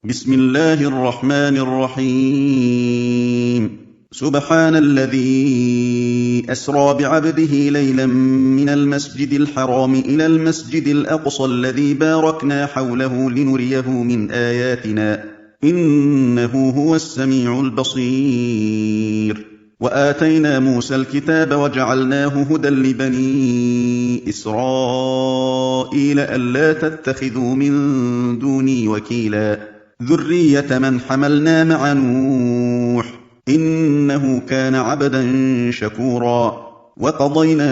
بسم الله الرحمن الرحيم. سبحان الذي أسرى بعبده ليلا من المسجد الحرام إلى المسجد الأقصى الذي باركنا حوله لنريه من آياتنا إنه هو السميع البصير. وآتينا موسى الكتاب وجعلناه هدى لبني إسرائيل ألا تتخذوا من دوني وكيلا ذرية من حملنا مع نوح إنه كان عبدا شكورا. وقضينا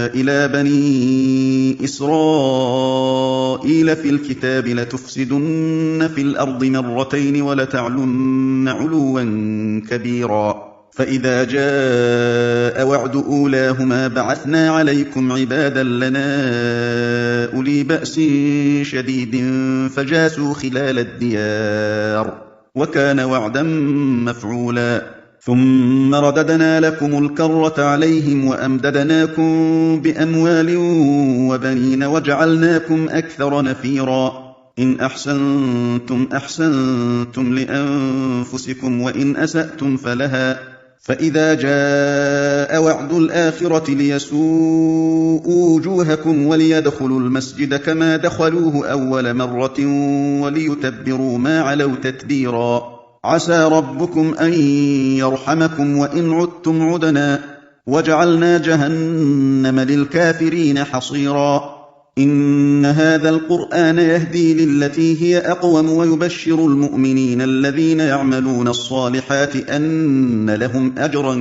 إلى بني إسرائيل في الكتاب لتفسدن في الأرض مرتين ولتعلن علوا كبيرا. فإذا جاء وعد أولاهما بعثنا عليكم عبادا لنا أولي بأس شديد فجاسوا خلال الديار وكان وعدا مفعولا. ثم رددنا لكم الكرة عليهم وأمددناكم بأموال وبنين وجعلناكم أكثر نفيرا. إن أحسنتم أحسنتم لأنفسكم وإن أسأتم فلها. فإذا جاء وعد الآخرة ليسوءوا وجوهكم وليدخلوا المسجد كما دخلوه أول مرة وليتبروا ما علوا تتبيرا. عسى ربكم أن يرحمكم وإن عدتم عدنا وجعلنا جهنم للكافرين حصيرا. إن هذا القرآن يهدي للتي هي أقوم ويبشر المؤمنين الذين يعملون الصالحات أن لهم أجرا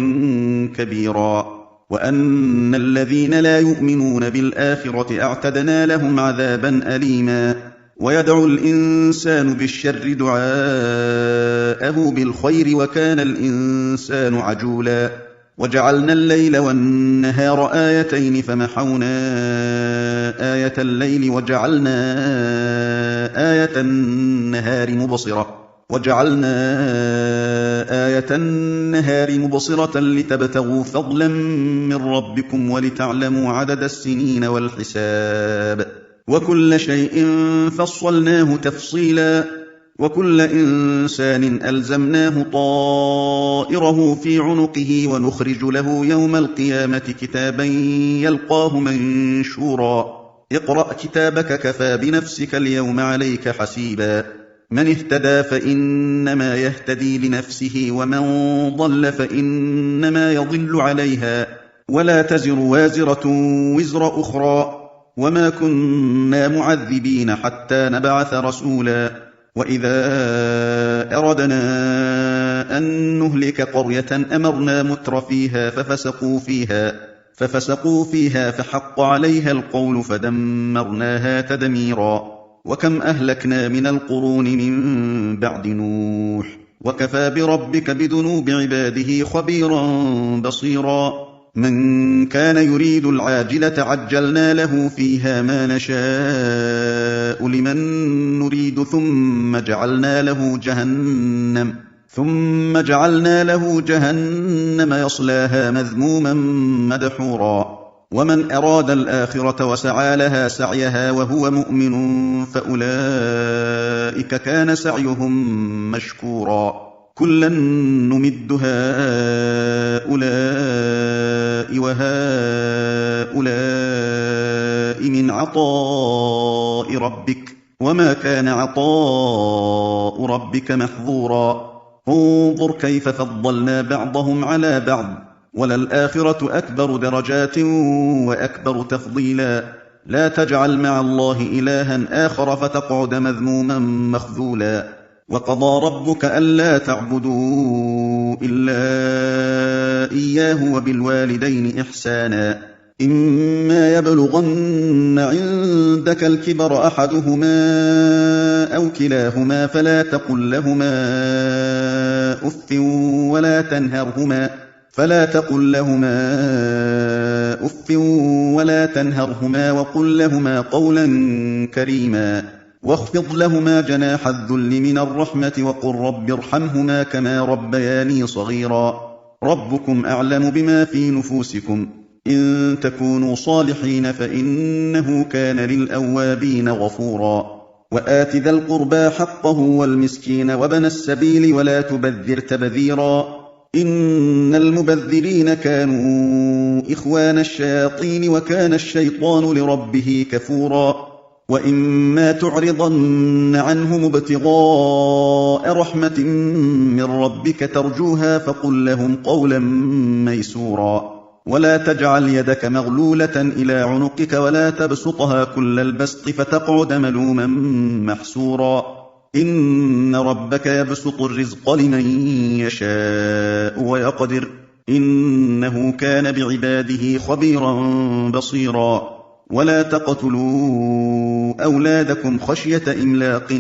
كبيرا وأن الذين لا يؤمنون بالآخرة اعتدنا لهم عذابا أليما. ويدعو الإنسان بالشر دعاءه بالخير وكان الإنسان عجولا. وجعلنا الليل والنهار آيتين فمحونا آية الليل وجعلنا آية النهار مبصرة لتبتغوا فضلا من ربكم ولتعلموا عدد السنين والحساب وكل شيء فصلناه تفصيلا. وكل إنسان ألزمناه طائره في عنقه ونخرج له يوم القيامة كتابا يلقاه منشورا. اقرأ كتابك كفى بنفسك اليوم عليك حسيبا. من اهتدى فإنما يهتدي لنفسه ومن ضل فإنما يضل عليها ولا تزر وازرة وزر أخرى وما كنا معذبين حتى نبعث رسولا. وإذا أردنا أن نهلك قرية أمرنا متر فيها ففسقوا فيها فحق عليها القول فدمرناها تدميرا. وكم أهلكنا من القرون من بعد نوح وكفى بربك بذنوب عباده خبيرا بصيرا. من كان يريد العاجلة عجلنا له فيها ما نشاء لمن نريد ثم جعلنا له جهنم يصلاها مذموما مدحورا. ومن أراد الآخرة وسعى لها سعيها وهو مؤمن فأولئك كان سعيهم مشكورا. كلا نمد هؤلاء وهؤلاء من عطاء ربك وما كان عطاء ربك محظورا. انظر كيف فضلنا بعضهم على بعض وللآخرة أكبر درجات وأكبر تفضيلا. لا تجعل مع الله إلها آخر فتقعد مذموما مخذولا. وقضى ربك ألا تعبدوا إلا إياه وبالوالدين إحسانا. إما يبلغن عندك الكبر أحدهما أو كلاهما فلا تقل لهما أف ولا تنهرهما وقل لهما قولا كريما. واخفض لهما جناح الذل من الرحمة وقل رب ارحمهما كما ربياني صغيرا. ربكم أعلم بما في نفوسكم إن تكونوا صالحين فإنه كان للأوابين غفورا. وآت ذا القربى حقه والمسكين وابن السبيل ولا تبذر تبذيرا إن المبذرين كانوا إخوان الشياطين وكان الشيطان لربه كفورا وإما تعرضن عنهم ابتغاء رحمة من ربك ترجوها فقل لهم قولا ميسورا ولا تجعل يدك مغلولة إلى عنقك ولا تبسطها كل البسط فتقعد ملوما محسورا إن ربك يبسط الرزق لمن يشاء ويقدر إنه كان بعباده خبيرا بصيرا ولا تقتلوا أولادكم خشية إملاق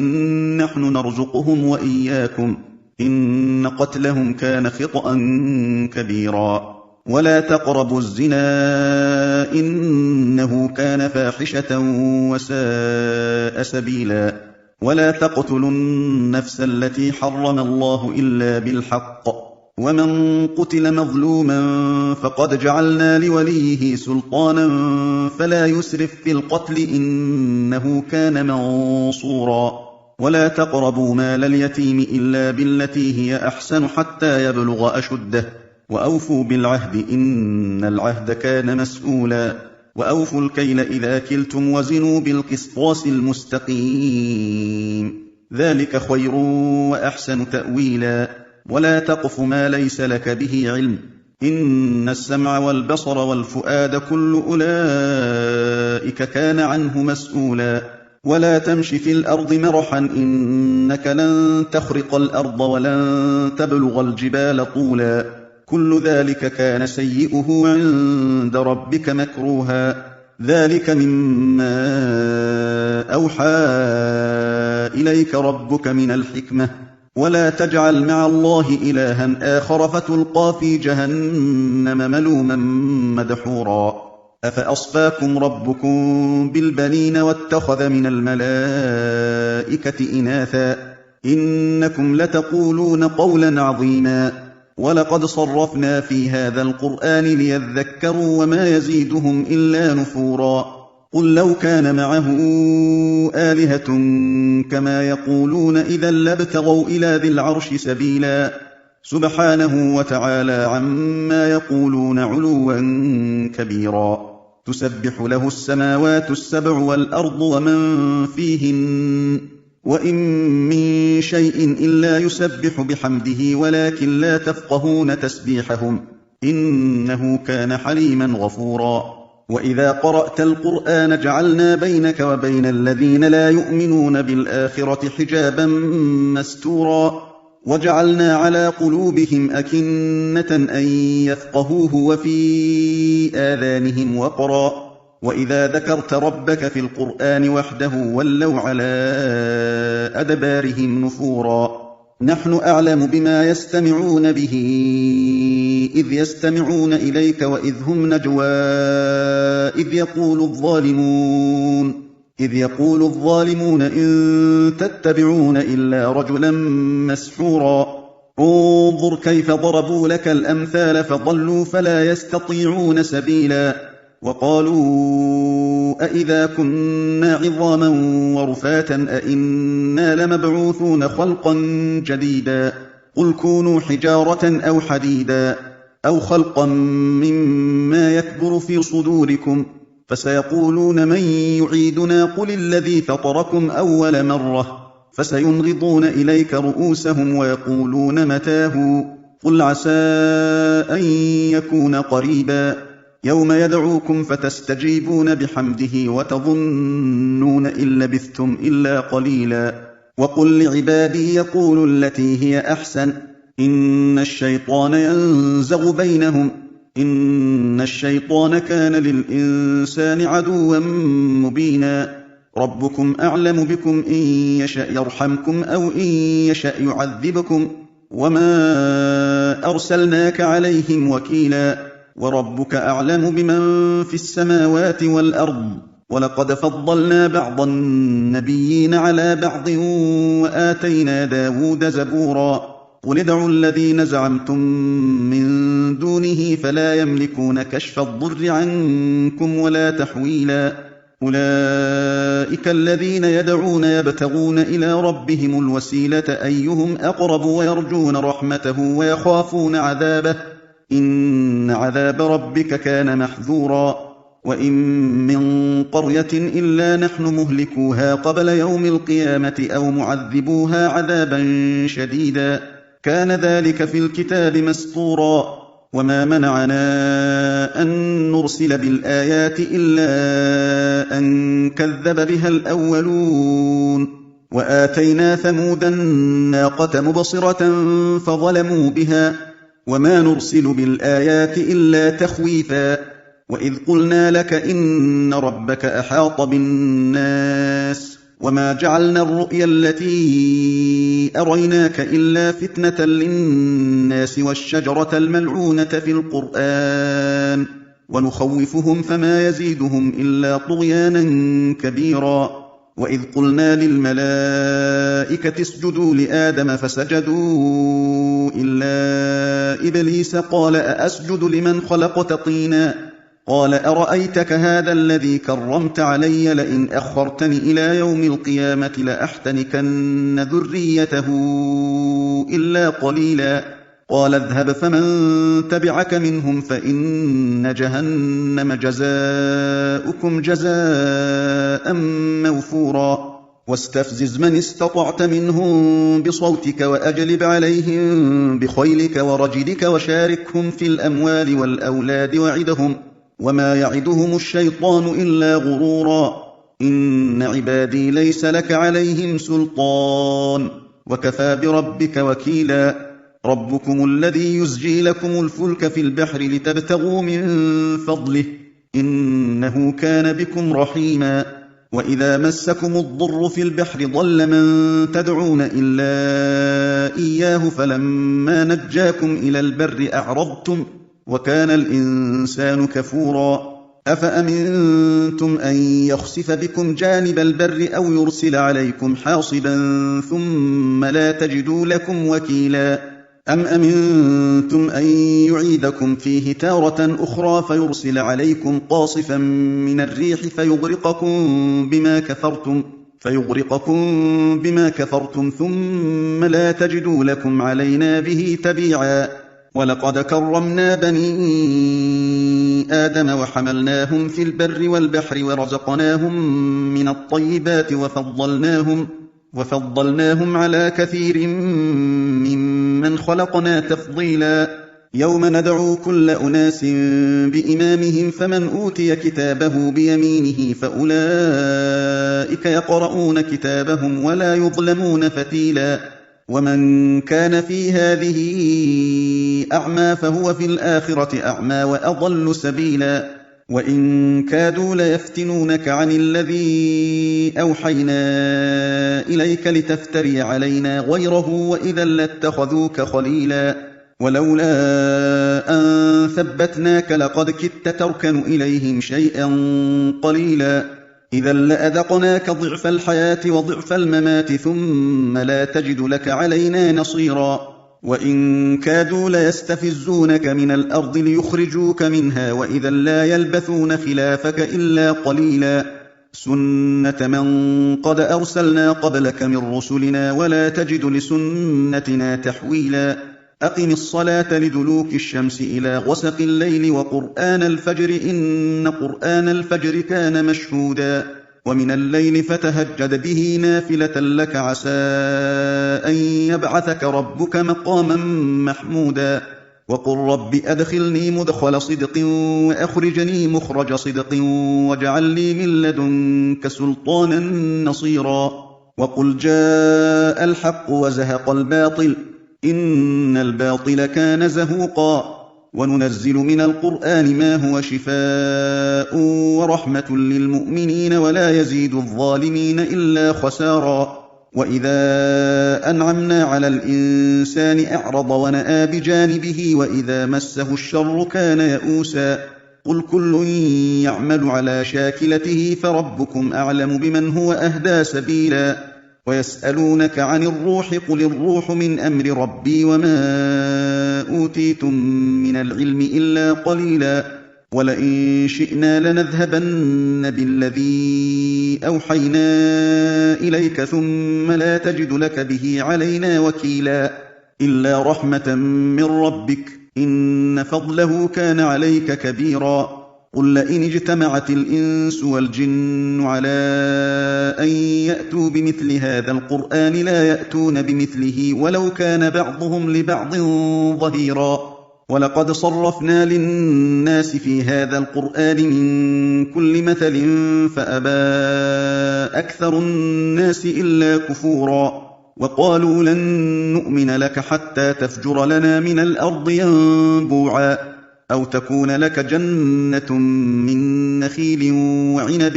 نحن نرزقهم وإياكم إن قتلهم كان خطأ كبيرا ولا تقربوا الزنا إنه كان فاحشة وساء سبيلا ولا تقتلوا النفس التي حرم الله إلا بالحق ومن قتل مظلوما فقد جعلنا لوليه سلطانا فلا يسرف في القتل إنه كان منصورا ولا تقربوا مال اليتيم إلا بالتي هي أحسن حتى يبلغ أشده وأوفوا بالعهد إن العهد كان مسؤولا وأوفوا الكيل إذا كلتم وزنوا بالقسطاس المستقيم ذلك خير وأحسن تأويلا ولا تقف ما ليس لك به علم إن السمع والبصر والفؤاد كل أولئك كان عنه مسؤولا ولا تمش في الأرض مرحا إنك لن تخرق الأرض ولن تبلغ الجبال طولا كل ذلك كان سيئه عند ربك مكروها ذلك مما أوحى إليك ربك من الحكمة ولا تجعل مع الله إلها آخر فتلقى في جهنم ملوما مدحورا أفأصفاكم ربكم بالبنين واتخذ من الملائكة إناثا إنكم لتقولون قولا عظيما ولقد صرفنا في هذا القرآن ليذكروا وما يزيدهم إلا نفورا قل لو كان معه آلهة كما يقولون إذا لابتغوا إلى ذي العرش سبيلا سبحانه وتعالى عما يقولون علوا كبيرا تسبح له السماوات السبع والأرض ومن فيهن وإن من شيء إلا يسبح بحمده ولكن لا تفقهون تسبيحهم إنه كان حليما غفورا وإذا قرأت القرآن جعلنا بينك وبين الذين لا يؤمنون بالآخرة حجابا مستورا وجعلنا على قلوبهم أكنة أن يفقهوه وفي آذانهم وقرا وإذا ذكرت ربك في القرآن وحده ولوا على أدبارهم نفورا نحن أعلم بما يستمعون به إذ يستمعون إليك وإذ هم نجوى إذ يقول الظالمون إن تتبعون إلا رجلا مسحورا انظر كيف ضربوا لك الأمثال فضلوا فلا يستطيعون سبيلا وقالوا أئذا كنا عظاما ورفاتا أئنا لمبعوثون خلقا جديدا قل كونوا حجارة أو حديدا أو خلقا مما يكبر في صدوركم فسيقولون من يعيدنا قل الذي فطركم أول مرة فسينغضون إليك رؤوسهم ويقولون متاه قل عسى أن يكون قريبا يوم يدعوكم فتستجيبون بحمده وتظنون إن لبثتم إلا قليلا وقل لعبادي يقولوا التي هي أحسن إن الشيطان ينزغ بينهم إن الشيطان كان للإنسان عدوا مبينا ربكم أعلم بكم إن يشأ يرحمكم أو إن يشأ يعذبكم وما أرسلناك عليهم وكيلا وربك أعلم بمن في السماوات والأرض ولقد فضلنا بعض النبيين على بعض وآتينا داود زبورا قل ادعوا الذين زعمتم من دونه فلا يملكون كشف الضر عنكم ولا تحويلا أولئك الذين يدعون يبتغون إلى ربهم الوسيلة أيهم أقرب ويرجون رحمته ويخافون عذابه إن عذاب ربك كان محذورا وإن من قرية إلا نحن مهلكوها قبل يوم القيامة أو معذبوها عذابا شديدا كان ذلك في الكتاب مسطورا وما منعنا أن نرسل بالآيات إلا أن كذب بها الأولون وآتينا ثمود الناقة مبصرة فظلموا بها وما نرسل بالآيات إلا تخويفا وإذ قلنا لك إن ربك أحاط بالناس وما جعلنا الرؤيا التي أريناك إلا فتنة للناس والشجرة الملعونة في القرآن ونخوفهم فما يزيدهم إلا طغيانا كبيرا وإذ قلنا للملائكة اسجدوا لآدم فسجدوا إلا إبليس قال أأسجد لمن خلقت طينا قال أرأيتك هذا الذي كرمت علي لئن أخرتني إلى يوم القيامة لأحتنكن ذريته إلا قليلا قال اذهب فمن تبعك منهم فإن جهنم جزاؤكم جزاء موفورا واستفزز من استطعت منهم بصوتك وأجلب عليهم بخيلك ورجلك وشاركهم في الأموال والأولاد وعدهم وما يعدهم الشيطان إلا غرورا إن عبادي ليس لك عليهم سلطان وكفى بربك وكيلا ربكم الذي يزجي لكم الفلك في البحر لتبتغوا من فضله إنه كان بكم رحيما وإذا مسكم الضر في البحر ضل من تدعون إلا إياه فلما نجاكم إلى البر أعرضتم وكان الإنسان كفورا أفأمنتم أن يخسف بكم جانب البر أو يرسل عليكم حاصبا ثم لا تجدوا لكم وكيلا أم أمنتم أن يعيدكم فيه تارة أخرى فيرسل عليكم قاصفا من الريح فيغرقكم بما كفرتم ثم لا تجدوا لكم علينا به تبيعا ولقد كرمنا بني آدم وحملناهم في البر والبحر ورزقناهم من الطيبات وفضلناهم على كثير ممن خلقنا تفضيلا يوم ندعو كل أناس بإمامهم فمن أوتي كتابه بيمينه فأولئك يقرؤون كتابهم ولا يظلمون فتيلا ومن كان في هذه أعمى فهو في الآخرة أعمى وأضل سبيلا وإن كادوا ليفتنونك عن الذي أوحينا إليك لتفتري علينا غيره وإذا لاتخذوك خليلا ولولا أن ثبتناك لقد كدت تركن إليهم شيئا قليلا إذا لأذقناك ضعف الحياة وضعف الممات ثم لا تجد لك علينا نصيرا وإن كادوا ليستفزونك من الأرض ليخرجوك منها وإذا لا يلبثون خلافك إلا قليلا سنة من قد أرسلنا قبلك من رسلنا ولا تجد لسنتنا تحويلا أقم الصلاة لدلوك الشمس إلى غسق الليل وقرآن الفجر إن قرآن الفجر كان مشهودا ومن الليل فتهجد به نافلة لك عسى أن يبعثك ربك مقاما محمودا وقل رب أدخلني مدخل صدق وأخرجني مخرج صدق واجعل لي من لدنك سلطانا نصيرا وقل جاء الحق وزهق الباطل إن الباطل كان زهوقا وننزل من القرآن ما هو شفاء ورحمة للمؤمنين ولا يزيد الظالمين إلا خسارا وإذا أنعمنا على الإنسان أعرض ونأى بجانبه وإذا مسه الشر كان يئوسا قل كل يعمل على شاكلته فربكم أعلم بمن هو أهدى سبيلا ويسألونك عن الروح قل الروح من أمر ربي وما أوتيتم من العلم إلا قليلا وَلَئِن شِئْنَا لَنَذْهَبَنَّ بِالَّذِي أَوْحَيْنَا إِلَيْكَ ثُمَّ لَا تَجِدُ لَكَ بِهِ عَلَيْنَا وَكِيلًا إِلَّا رَحْمَةً مِّن رَّبِّكَ ۚ إِنَّ فَضْلَهُ كَانَ عَلَيْكَ كَبِيرًا. قُل لَّئِنِ اجْتَمَعَتِ الْإِنسُ وَالْجِنُّ عَلَىٰ أَن يَأْتُوا بِمِثْلِ هَٰذَا الْقُرْآنِ لَا يَأْتُونَ بِمِثْلِهِ وَلَوْ كَانَ بَعْضُهُمْ لِبَعْضٍ ظَهِيرًا. وَلَقَدْ صَرَّفْنَا لِلنَّاسِ فِي هَٰذَا الْقُرْآنِ مِن كُلِّ مَثَلٍ فَأَبَىٰ أَكْثَرُ النَّاسِ إِلَّا كُفُورًا. وَقَالُوا لَن نُّؤْمِنَ لَكَ حَتَّىٰ تَفْجُرَ لَنَا مِنَ الْأَرْضِ يَنبُوعًا أَوْ تَكُونَ لَكَ جَنَّةٌ مِّن نَّخِيلٍ وَعِنَبٍ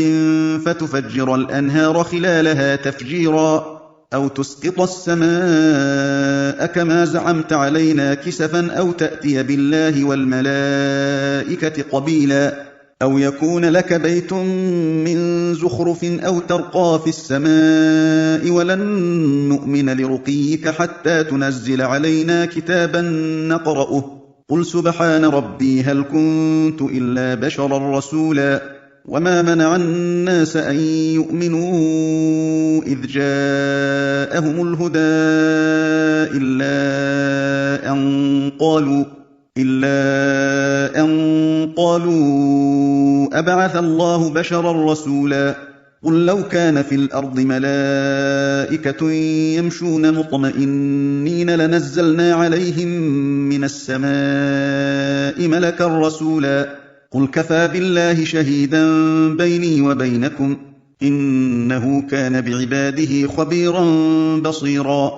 فَتُفَجِّرَ الْأَنْهَارَ خِلَالَهَا تَفْجِيرًا أَوْ تُسْقِطَ السَّمَاءَ كَمَا زَعَمْتَ عَلَيْنَا كِسَفًا أَوْ تَأْتِيَ بِاللَّهِ وَالْمَلَائِكَةِ قَبِيلًا أَوْ يَكُونَ لَكَ بَيْتٌ مِّن زُخْرُفٍ أَوْ تَرْقَىٰ فِي السَّمَاءِ وَلَن نُّؤْمِنَ لِرُقِيِّكَ حَتَّىٰ تُنَزِّلَ عَلَيْنَا كِتَابًا نَّقْرَؤُهُ ۗ قُلْ سُبْحَانَ رَبِّي هَلْ كُنتُ إِلَّا بَشَرًا رَّسُولًا. وَمَا مَنَعَ النَّاسَ أَن يُؤْمِنُوا إِذْ جَاءَهُمُ الْهُدَىٰ إِلَّا أَن قَالُوا أَبَعَثَ اللَّهُ بَشَرًا رَّسُولًا. قُل لَّوْ كَانَ فِي الْأَرْضِ مَلَائِكَةٌ يَمْشُونَ مُطْمَئِنِّينَ لَنَزَّلْنَا عَلَيْهِم مِّنَ السَّمَاءِ مَلَكًا رَّسُولًا. قُلْ كَفَىٰ بِاللَّهِ شَهِيدًا بَيْنِي وَبَيْنَكُمْ ۚ إِنَّهُ كَانَ بِعِبَادِهِ خَبِيرًا بَصِيرًا.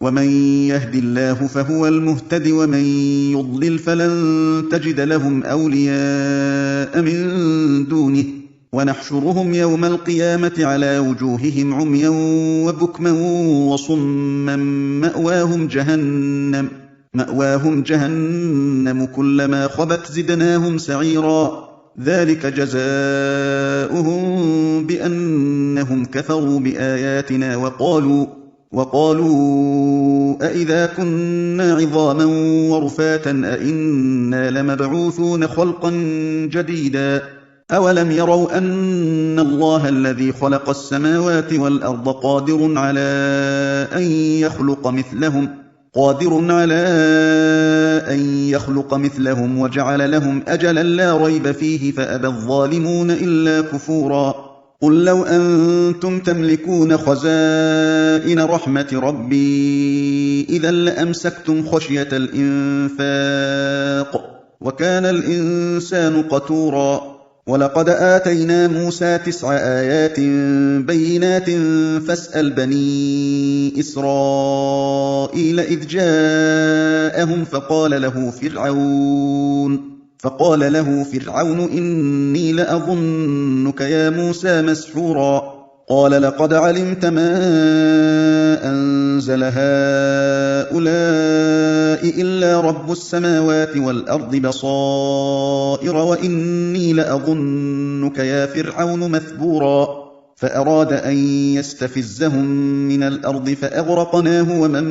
وَمَن يَهْدِ اللَّهُ فَهُوَ الْمُهْتَدِ ۖ وَمَن يُضْلِلْ فَلَن تَجِدَ لَهُمْ أَوْلِيَاءَ مِن دُونِهِ ۖ وَنَحْشُرُهُمْ يَوْمَ الْقِيَامَةِ عَلَىٰ وُجُوهِهِمْ عُمْيًا وَبُكْمًا وَصُمًّا مَّأْوَاهُمْ جَهَنَّمُ كُلَّمَا خَبَتْ زِدْنَاهُمْ سَعِيرًا. ذَٰلِكَ جَزَاؤُهُم بِأَنَّهُمْ كَفَرُوا بِآيَاتِنَا وَقَالُوا أَإِذَا كُنَّا عِظَامًا وَرُفَاتًا أَإِنَّا لَمَبْعُوثُونَ خَلْقًا جَدِيدًا. أَوَلَمْ يَرَوْا أَنَّ اللَّهَ الَّذِي خَلَقَ السَّمَاوَاتِ وَالْأَرْضَ قَادِرٌ عَلَىٰ أَن يَخْلُقَ مِثْلَهُمْ وَجَعَلَ لَهُمْ أَجَلًا لَّا رَيْبَ فِيهِ فَأَبَى الظَّالِمُونَ إِلَّا كُفُورًا. قُل لَّوْ أَنتُمْ تَمْلِكُونَ خَزَائِنَ رَحْمَةِ رَبِّي إِذًا لَّأَمْسَكْتُمْ خَشْيَةَ الْإِنفَاقِ ۚ وَكَانَ الْإِنسَانُ قَتُورًا. وَلَقَدْ آتَيْنَا مُوسَىٰ 9 آيَاتٍ بَيِّنَاتٍ فَاسْأَلْ بَنِي إِسْرَائِيلَ إِذْ جَاءَهُمْ فَقَالَ له فِرْعَوْنُ إِنِّي لَأَظُنُّكَ يَا مُوسَىٰ مَسْحُورًا. قَالَ لَقَدْ عَلِمْتَ مَا أَنزَلَ هَٰؤُلَاءِ إِلَّا رَبُّ السَّمَاوَاتِ وَالْأَرْضِ بَصَائِرَ وَإِنِّي لَأَظُنُّكَ يَا فِرْعَوْنُ مَثْبُورًا. فَأَرَادَ أَن يَسْتَفِزَّهُم مِّنَ الْأَرْضِ فَأَغْرَقْنَاهُ وَمَن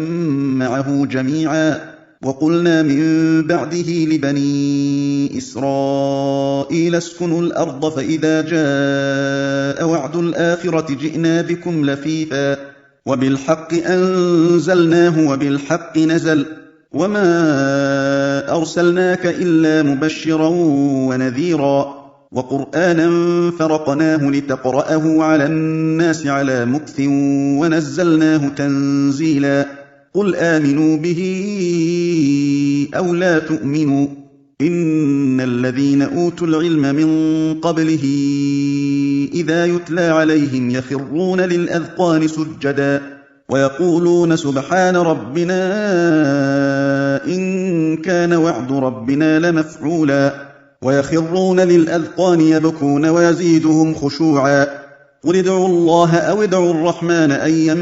مَّعَهُ جَمِيعًا. وَقُلْنَا مِن بَعْدِهِ لِبَنِي إِسْرَائِيلَ اسْكُنُوا الْأَرْضَ فَإِذَا جَاءَ وَعْدُ الْآخِرَةِ جِئْنَا بِكُمْ لَفِيفًا. وَبِالْحَقِّ أَنزَلْنَاهُ وَبِالْحَقِّ نَزَلَ وَمَا أَرْسَلْنَاكَ إِلَّا مُبَشِّرًا وَنَذِيرًا. وَقُرْآنًا فَرَقْنَاهُ لِتَقْرَأَهُ عَلَى النَّاسِ عَلَىٰ مُكْثٍ وَنَزَّلْنَاهُ تَنزِيلًا. قُلْ آمِنُوا بِهِ أَوْ لَا تُؤْمِنُوا ۚ إِنَّ الَّذِينَ أُوتُوا الْعِلْمَ مِن قَبْلِهِ إِذَا يُتْلَىٰ عَلَيْهِمْ يَخِرُّونَ لِلْأَذْقَانِ سُجَّدًا وَيَقُولُونَ سُبْحَانَ رَبِّنَا إِن كَانَ وَعْدُ رَبِّنَا لَمَفْعُولًا. وَيَخِرُّونَ لِلْأَذْقَانِ يَبْكُونَ وَيَزِيدُهُمْ خُشُوعًا. قُلِ ادْعُوا اللَّهَ أَوِ ادْعُوا الرَّحْمَٰنَ أَيًّا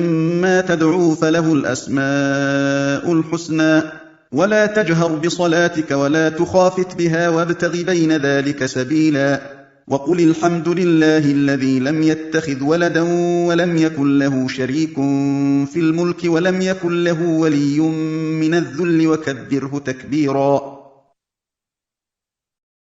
مَّا تَدْعُوا فَلَهُ الْأَسْمَاءُ الْحُسْنَىٰ. وَلَا تَجْهَرْ بِصَلَاتِكَ وَلَا تُخَافِتْ بِهَا وَابْتَغِ بَيْنَ ذَٰلِكَ سَبِيلًا. وَقُلِ الْحَمْدُ لِلَّهِ الَّذِي لَمْ يَتَّخِذْ وَلَدًا وَلَمْ يَكُن لَّهُ شَرِيكٌ فِي الْمُلْكِ وَلَمْ يَكُن لَّهُ وَلِيٌّ مِّنَ الذُّلِّ وَكَبِّرْهُ تَكْبِيرًا.